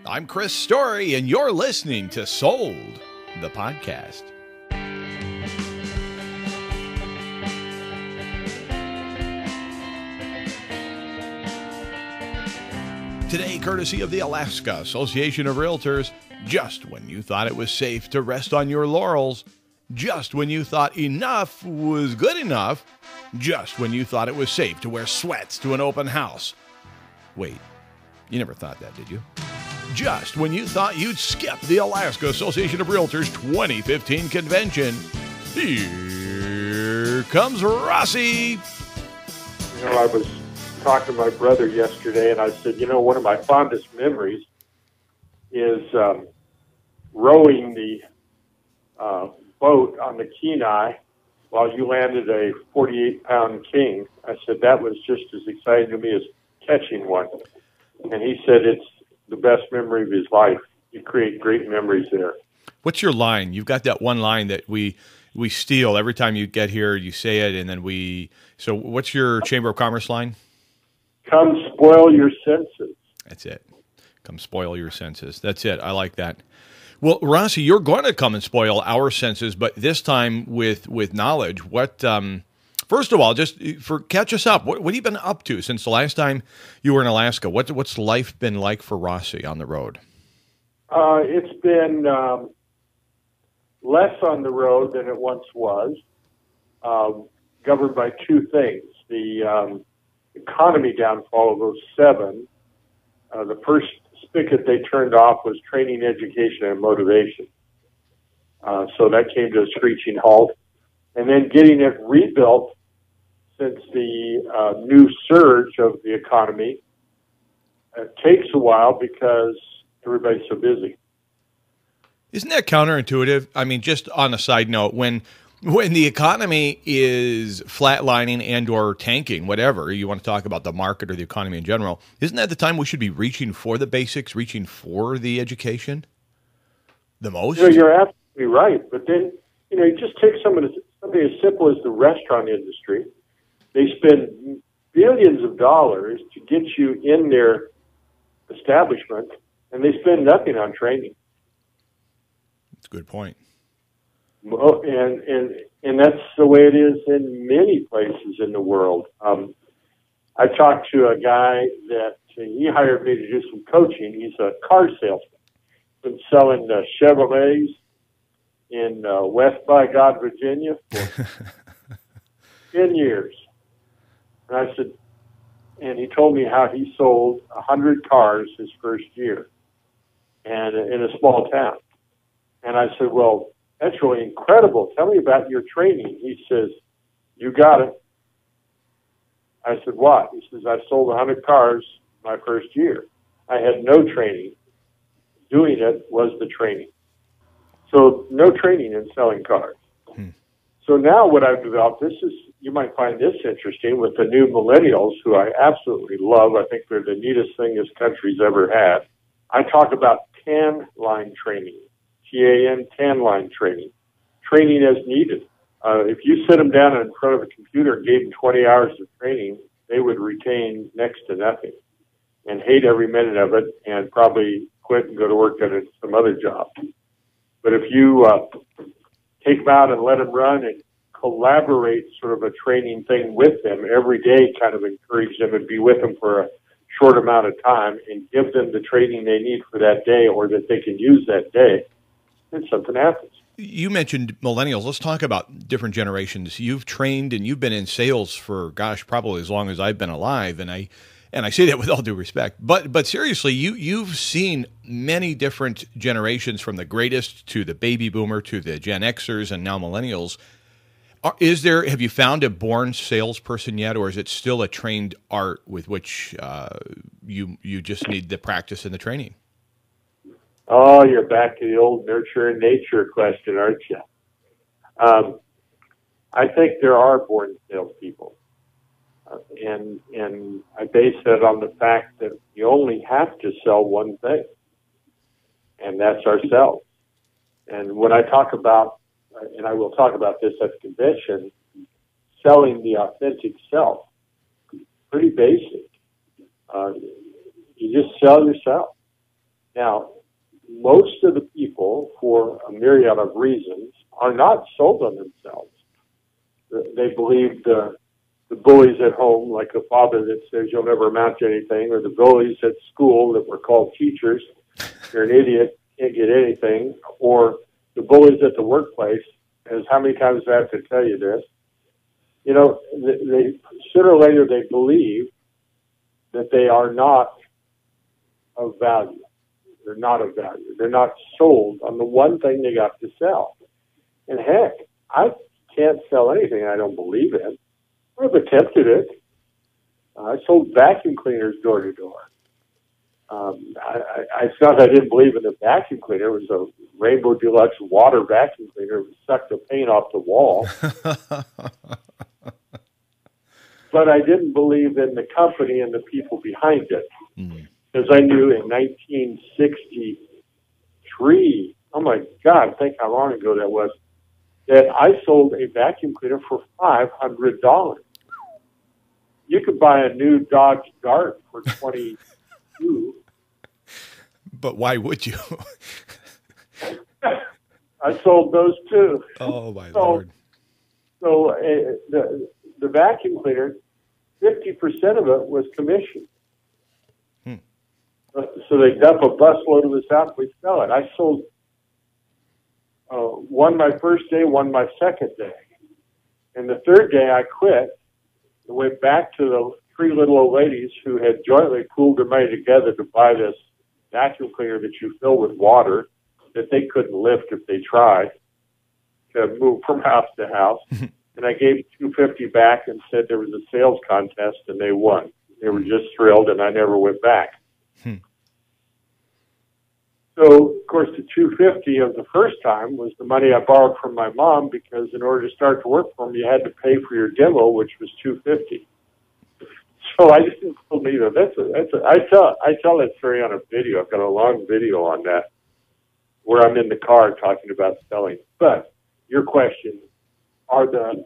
I'm Chris Story, and you're listening to Sold, the podcast. Today, courtesy of the Alaska Association of Realtors, just when you thought it was safe to rest on your laurels, just when you thought enough was good enough, just when you thought it was safe to wear sweats to an open house. Wait, you never thought that, did you? Just when you thought you'd skip the Alaska Association of Realtors 2015 convention, here comes Rossi. You know, I was talking to my brother yesterday, and I said, you know, one of my fondest memories is rowing the boat on the Kenai while you landed a 48-pound king. I said, that was just as exciting to me as catching one. And he said it's the best memory of his life. You create great memories there. What's your line? You've got that one line that we steal every time you get here. You say it, and then so what's your Chamber of Commerce line? Come spoil your senses. That's it. Come spoil your senses. That's it. I like that. Well, Rossi, you're going to come and spoil our senses, but this time with knowledge. What? First of all, just catch us up. What have you been up to since the last time you were in Alaska? What's life been like for Rossi on the road? It's been less on the road than it once was, governed by two things. The economy downfall of '07, the first spigot they turned off was training, education, and motivation. So that came to a screeching halt. And then getting it rebuilt since the new surge of the economy takes a while because everybody's so busy. Isn't that counterintuitive? I mean, just on a side note, when the economy is flatlining and or tanking, whatever, you want to talk about the market or the economy in general, isn't that the time we should be reaching for the basics, reaching for the education the most? You know, you're absolutely right. But then, you know, you just take something as simple as the restaurant industry. They spend billions of dollars to get you in their establishment, and they spend nothing on training. That's a good point. Well, and that's the way it is in many places in the world. I talked to a guy that he hired me to do some coaching. He's a car salesman. Been selling Chevrolets in West by God, Virginia for 10 years. And I said, and he told me how he sold 100 cars his first year and in a small town. And I said, well, that's really incredible. Tell me about your training. He says, you got it. I said, what? He says, I sold 100 cars my first year. I had no training. Doing it was the training. So no training in selling cars. So now what I've developed, you might find this interesting with the new millennials, who I absolutely love. I think they're the neatest thing this country's ever had. I talk about TAN-line training. TAN-line training. Training as needed. If you sit them down in front of a computer and gave them 20 hours of training, they would retain next to nothing and hate every minute of it and probably quit and go to work at some other job. But if you take them out and let them run and collaborate sort of a training thing with them every day, kind of encourage them and be with them for a short amount of time and give them the training they need for that day or that they can use that day, then something happens. You mentioned millennials. Let's talk about different generations. You've trained and you've been in sales for, probably as long as I've been alive, and I say that with all due respect. But seriously, you've seen many different generations, from the greatest to the baby boomer to the Gen Xers and now millennials. Have you found a born salesperson yet, or is it still a trained art with which you just need the practice and the training? Oh, you're back to the old nurture and nature question, aren't you? I think there are born salespeople. And I base that on the fact that you only have to sell one thing, and that's ourselves. And when I talk about, and I will talk about this at the convention, selling the authentic self, pretty basic. You just sell yourself. Now, most of the people, for a myriad of reasons, are not sold on themselves. They believe the bullies at home, like a father that says you'll never amount to anything, or the bullies at school that were called teachers, you're an idiot, can't get anything, or the bullies at the workplace, as how many times do I have to tell you this? You know, they sooner or later they believe that they are not of value. They're not of value. They're not sold on the one thing they got to sell. And heck, I can't sell anything I don't believe in. I've attempted it. I sold vacuum cleaners door to door. I thought I didn't believe in the vacuum cleaner. It was a Rainbow Deluxe water vacuum cleaner. It sucked the paint off the wall. But I didn't believe in the company and the people behind it. Because I knew in 1963, oh my God, think how long ago that was, that I sold a vacuum cleaner for $500. You could buy a new Dodge Dart for $22. But why would you? I sold those too. Oh, my Lord. So the vacuum cleaner, 50% of it was commission. So they dump a busload of this out, we sell it. I sold one my first day, one my second day. And the third day I quit and went back to the three little old ladies who had jointly pooled their money together to buy this vacuum cleaner that you fill with water that they couldn't lift if they tried to move from house to house. And I gave $250 back and said there was a sales contest and they won. They were just thrilled and I never went back. So, of course, the $250 of the first time was the money I borrowed from my mom because in order to start to work for them, you had to pay for your demo, which was $250. So I just didn't believe it. I tell that story on a video. I've got a long video on that where I'm in the car talking about selling. But your question, are the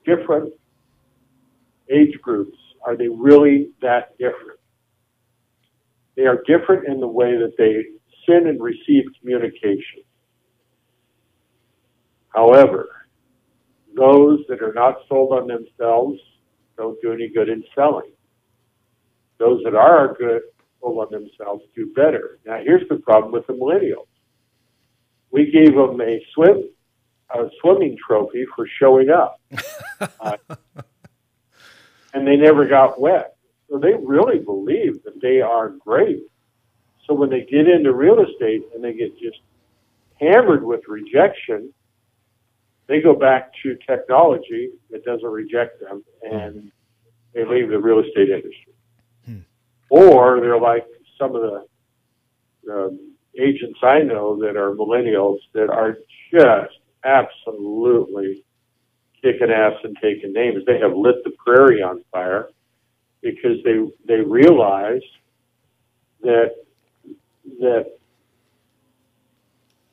different age groups, are they really that different? They are different in the way that they send and receive communication. However, those that are not sold on themselves don't do any good in selling. Those that are good, sold on themselves, do better. Now, here's the problem with the millennials. We gave them a swimming trophy for showing up. And they never got wet. So they really believe that they are great. So when they get into real estate and they get just hammered with rejection, they go back to technology that doesn't reject them and they leave the real estate industry. Or they're like some of the agents I know that are millennials that are just absolutely kicking ass and taking names. They have lit the prairie on fire because they realize that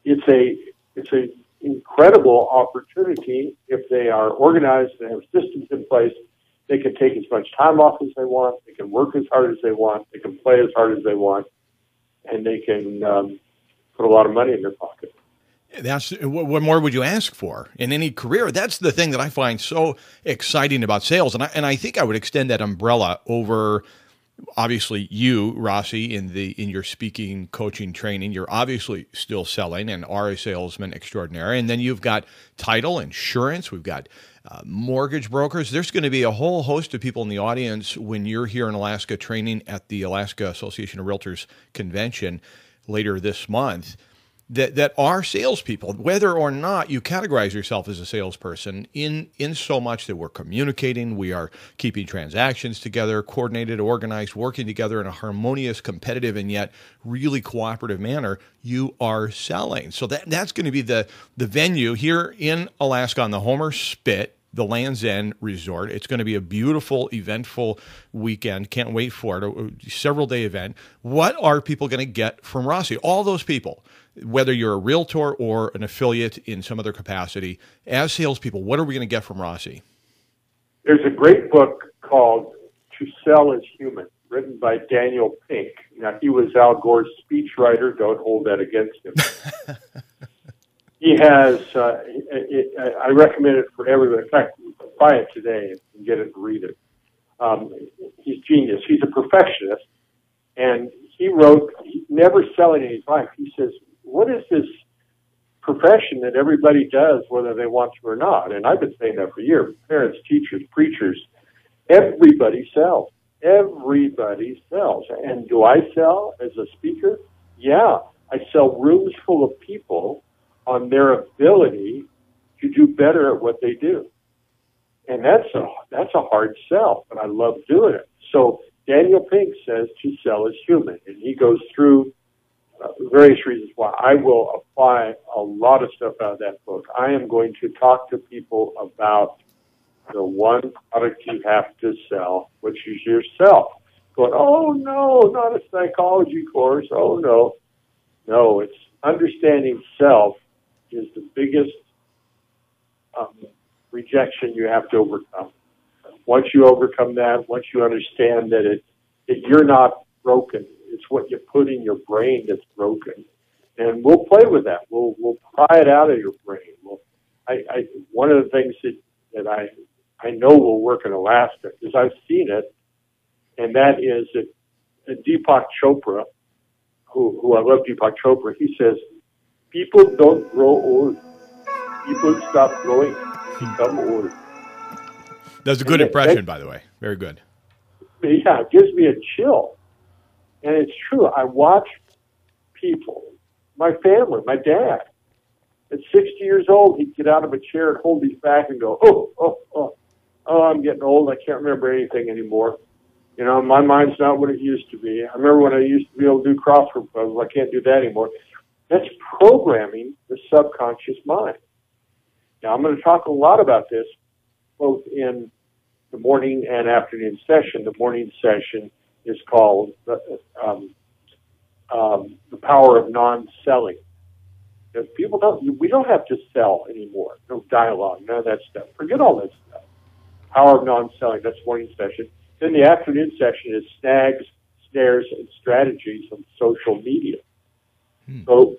it's a incredible opportunity if they are organized and have systems in place. They can take as much time off as they want. They can work as hard as they want. They can play as hard as they want, and they can put a lot of money in their pocket. That's what more would you ask for in any career? That's the thing that I find so exciting about sales, and I think I would extend that umbrella over. Obviously, you, Rossi, in your speaking, coaching, training, you're obviously still selling and are a salesman extraordinaire. And then you've got title, insurance, we've got mortgage brokers. There's going to be a whole host of people in the audience when you're here in Alaska training at the Alaska Association of Realtors Convention later this month that are salespeople, whether or not you categorize yourself as a salesperson, in so much that we're communicating, we are keeping transactions together, coordinated, organized, working together in a harmonious, competitive, and yet really cooperative manner, you are selling. So that's going to be the venue here in Alaska on the Homer Spit, the Land's End Resort. It's going to be a beautiful, eventful weekend. Can't wait for it. A several-day event. What are people going to get from Rossi? All those people, whether you're a realtor or an affiliate in some other capacity, as salespeople, what are we going to get from Rossi? There's a great book called To Sell is Human, written by Daniel Pink. Now, he was Al Gore's speechwriter. Don't hold that against him. He has, I recommend it for everybody. In fact, buy it today and get it and read it. He's genius. He's a perfectionist. And he wrote, never selling in his life. He says, what is this profession that everybody does whether they want to or not? And I've been saying that for years. Parents, teachers, preachers, everybody sells. Everybody sells. And do I sell as a speaker? Yeah. I sell rooms full of people on their ability to do better at what they do. And that's a hard sell, but I love doing it. So Daniel Pink says to sell is human, and he goes through various reasons why. I will apply a lot of stuff out of that book. I am going to talk to people about the one product you have to sell, which is yourself. Going, oh no, not a psychology course. Oh no. No, it's understanding self is the biggest rejection you have to overcome. Once you overcome that, once you understand that you're not broken, it's what you put in your brain that's broken. And we'll play with that. We'll pry it out of your brain. One of the things that I know will work in Alaska is I've seen it, and that is that Deepak Chopra, who I love Deepak Chopra, he says, people don't grow old. People stop growing, become old. That's a good impression, by the way. Very good. Yeah, it gives me a chill. And it's true. I watch people, my family, my dad, at 60 years old, he'd get out of a chair and hold his back and go, oh, I'm getting old. I can't remember anything anymore. You know, my mind's not what it used to be. I remember when I used to be able to do crossword puzzles. I can't do that anymore. That's programming the subconscious mind. Now, I'm going to talk a lot about this, both in the morning and afternoon session. The morning session is called the power of non-selling. Because we don't have to sell anymore. No dialogue, none of that stuff. Forget all that stuff. Power of non-selling, that's morning session. Then the afternoon session is snags, snares, and strategies on social media. So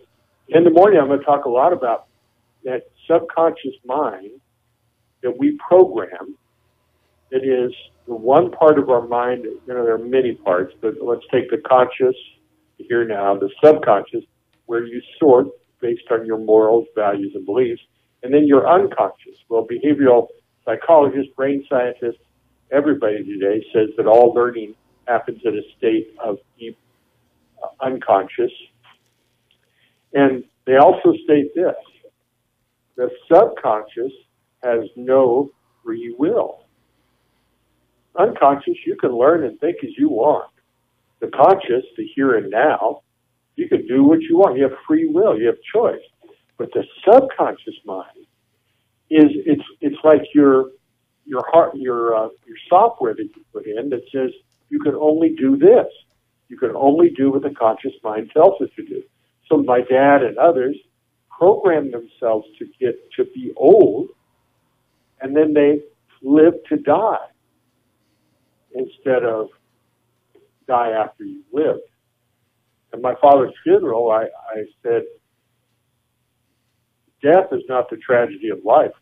in the morning, I'm going to talk a lot about that subconscious mind that we program. It is the one part of our mind, you know, there are many parts, but let's take the conscious, here now, the subconscious, where you sort based on your morals, values, and beliefs, and then your unconscious. Well, behavioral psychologists, brain scientists, everybody today says that all learning happens in a state of deep unconscious. And they also state this: the subconscious has no free will. Unconscious, you can learn and think as you want. The conscious, the here and now, you can do what you want. You have free will. You have choice. But the subconscious mind it's like your heart, your software that you put in that says you can only do this. You can only do what the conscious mind tells us to do. So my dad and others program themselves to be old, and then they live to die instead of die after you've lived. At my father's funeral, I said, death is not the tragedy of life.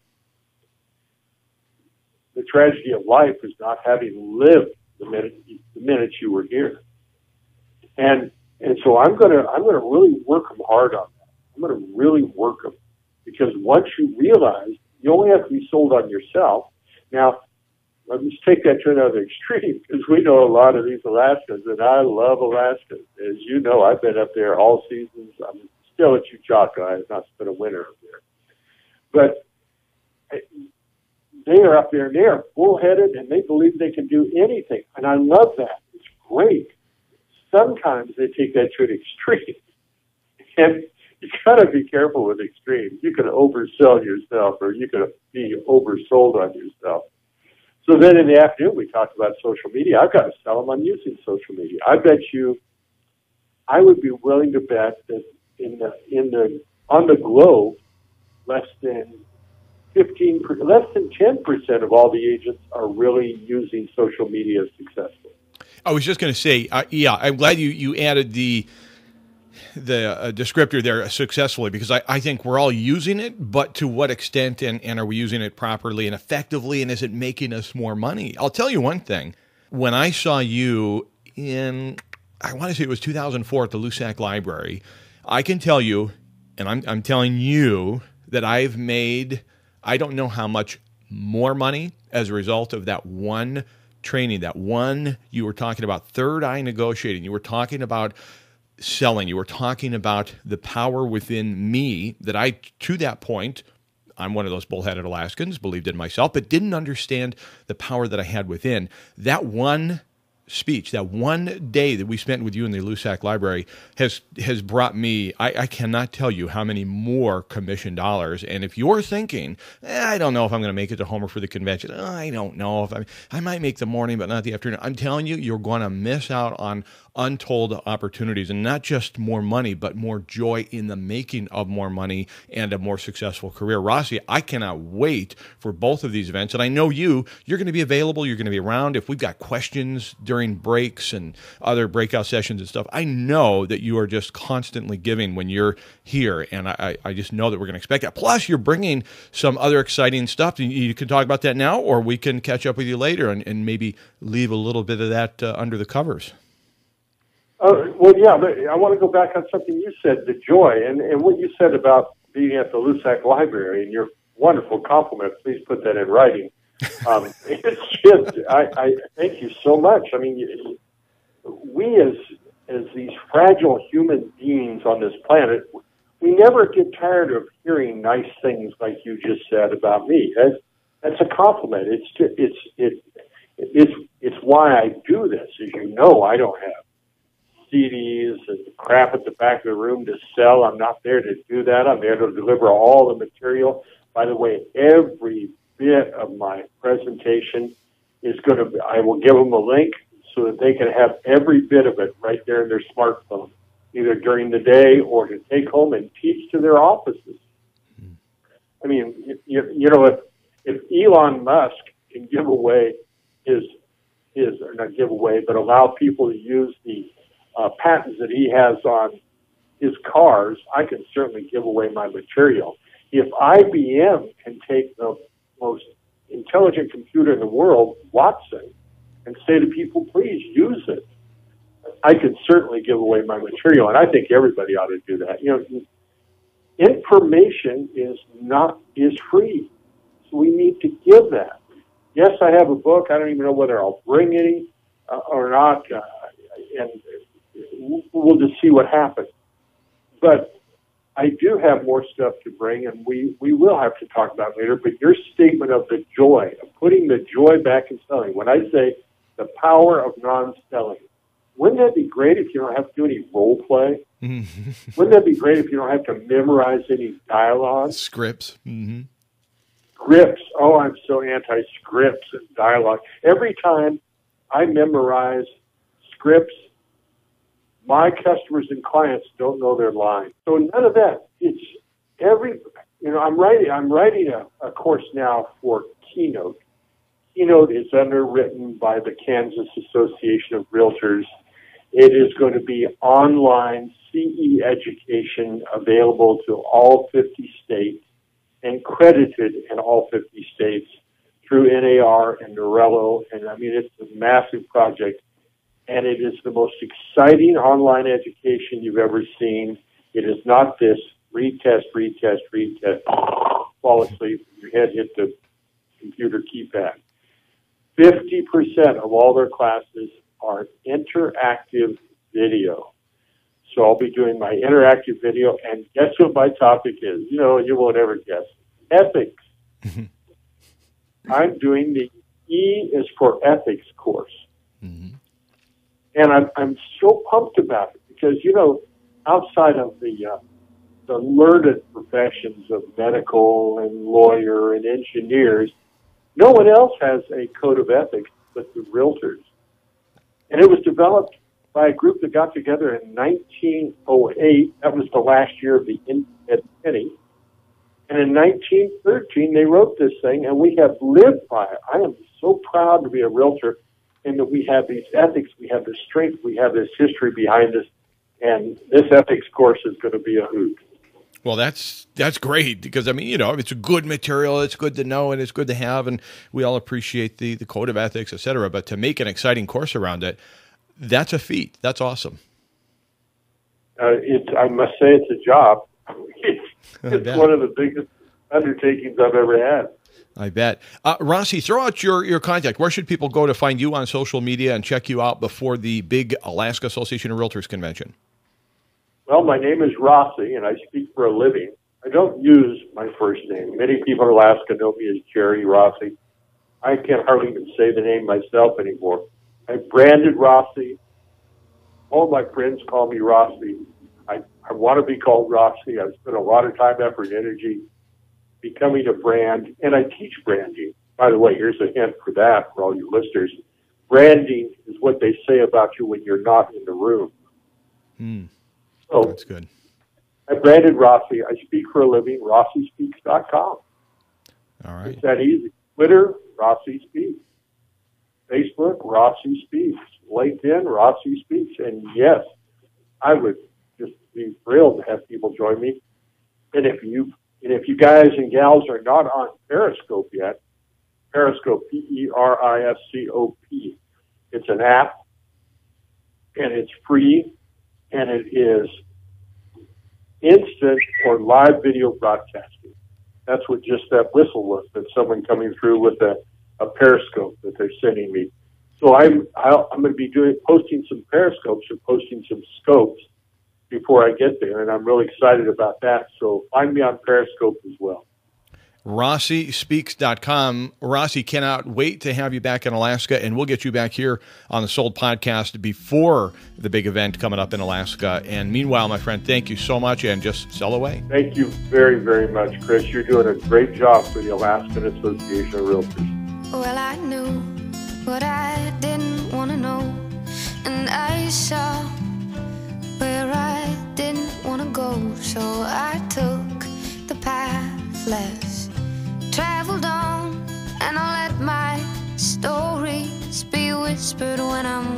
The tragedy of life is not having lived the minute you were here. And so I'm gonna really work them hard on that. I'm gonna really work them, because once you realize you only have to be sold on yourself. Now, let's take that to another extreme, because we know a lot of these Alaskans, and I love Alaska. As you know, I've been up there all seasons. I'm still at Uchaka. I have not spent a winter up there. But they are up there, and they are bullheaded, and they believe they can do anything. And I love that. It's great. Sometimes they take that to an extreme. And you got to be careful with extremes. You can oversell yourself, or you can be oversold on yourself. So then in the afternoon, we talked about social media. I've got to sell them on using social media. I bet you, I would be willing to bet that on the globe, less than 10% of all the agents are really using social media successfully. I was just going to say, yeah, I'm glad you added the descriptor there successfully, because I think we're all using it, but to what extent, and are we using it properly and effectively, and is it making us more money? I'll tell you one thing. When I saw you in, I want to say it was 2004 at the Lusac Library, I can tell you, and I'm telling you, that I've made, I don't know how much more money as a result of that one training, that one, you were talking about third eye negotiating, you were talking about selling, you were talking about the power within me that I, to that point, I'm one of those bullheaded Alaskans, believed in myself, but didn't understand the power that I had within. That one speech, that one day that we spent with you in the Lusac Library has brought me, I cannot tell you how many more commission dollars. And if you're thinking, I don't know if I'm going to make it to Homer for the convention, I don't know if I might make the morning, but not the afternoon. I'm telling you, you're going to miss out on untold opportunities, and not just more money, but more joy in the making of more money and a more successful career. Rossi, I cannot wait for both of these events. And I know you're going to be available. You're going to be around. If we've got questions during breaks and other breakout sessions and stuff, I know that you are just constantly giving when you're here. And I just know that we're going to expect that. Plus, you're bringing some other exciting stuff. You can talk about that now, or we can catch up with you later and maybe leave a little bit of that under the covers. Well, yeah, but I want to go back on something you said, the joy, and what you said about being at the Lusac Library, and your wonderful compliment. Please put that in writing. It's just, I thank you so much. I mean, we as these fragile human beings on this planet, we never get tired of hearing nice things like you just said about me. That's a compliment. It's why I do this. As you know, I don't have CDs and crap at the back of the room to sell. I'm not there to do that. I'm there to deliver all the material. By the way, every bit of my presentation is going to be, I will give them a link so that they can have every bit of it right there in their smartphone, either during the day or to take home and teach to their offices. I mean, you know, if Elon Musk can give away his, or not give away, but allow people to use the patents that he has on his cars, I can certainly give away my material. If IBM can take the most intelligent computer in the world, Watson, and say to people, please use it, I can certainly give away my material, and I think everybody ought to do that. You know, information is free, so we need to give that. Yes, I have a book. I don't even know whether I'll bring any or not, and we'll just see what happens. But I do have more stuff to bring, and we will have to talk about it later. But your statement of the joy, of putting the joy back in selling, when I say the power of non-selling, wouldn't that be great if you don't have to do any role play? Wouldn't that be great if you don't have to memorize any dialogue? Scripts. Mm-hmm. Scripts. Oh, I'm so anti-scripts and dialogue. Every time I memorize scripts, my customers and clients don't know their line. So none of that. It's I'm writing a course now for Keynote. Keynote is underwritten by the Kansas Association of Realtors. It is going to be online CE education available to all 50 states and credited in all 50 states through NAR and Norello. And I mean, it's a massive project. And it is the most exciting online education you've ever seen. It is not this retest, fall asleep, your head hit the computer keypad. 50% of all their classes are interactive video. So I'll be doing my interactive video, and guess what my topic is? You know, you won't ever guess. Ethics. I'm doing the E is for Ethics course. Mm-hmm. And I'm so pumped about it because, you know, outside of the learned professions of medical and lawyer and engineers, no one else has a code of ethics but the realtors. And it was developed by a group that got together in 1908. That was the last year of the Internet penny. And in 1913, they wrote this thing, and we have lived by it. I am so proud to be a realtor. and that we have these ethics, we have this strength, we have this history behind us, and this ethics course is going to be a hoot. Well, that's great because, I mean, you know, it's a good material, it's good to know, and it's good to have, and we all appreciate the code of ethics, et cetera. But to make an exciting course around it, that's a feat. That's awesome. I must say it's a job. It's one of the biggest undertakings I've ever had. I bet. Rossi, throw out your contact. Where should people go to find you on social media and check you out before the big Alaska Association of Realtors convention? Well, my name is Rossi, and I speak for a living. I don't use my first name. Many people in Alaska know me as Jerry Rossi. I can't hardly even say the name myself anymore. I branded Rossi. All my friends call me Rossi. I want to be called Rossi. I've spent a lot of time, effort, and energy becoming a brand, and I teach branding. By the way, here's a hint for that for all you listeners. Branding is what they say about you when you're not in the room. So that's good. I branded Rossi. I speak for a living, rossispeaks.com. All right. It's that easy. Twitter, Rossi Speaks. Facebook, Rossi Speaks. LinkedIn, Rossi Speaks. And yes, I would just be thrilled to have people join me. And if you guys and gals are not on Periscope yet, Periscope, Periscop, it's an app, and it's free, and it is instant or live video broadcasting. That's what just that whistle was, that someone coming through with a Periscope that they're sending me. So I'm going to be posting some Periscopes and posting some scopes before I get there, and I'm really excited about that. So find me on Periscope as well. RossiSpeaks.com. Rossi, cannot wait to have you back in Alaska, and we'll get you back here on the Sold Podcast before the big event coming up in Alaska. And meanwhile, my friend, thank you so much, and just sell away. Thank you very, very much, Chris. You're doing a great job for the Alaskan Association of Realtors. Well, I knew what I didn't want to know, and I saw where I didn't want to go, so I took the path less traveled on, and I'll let my stories be whispered when I'm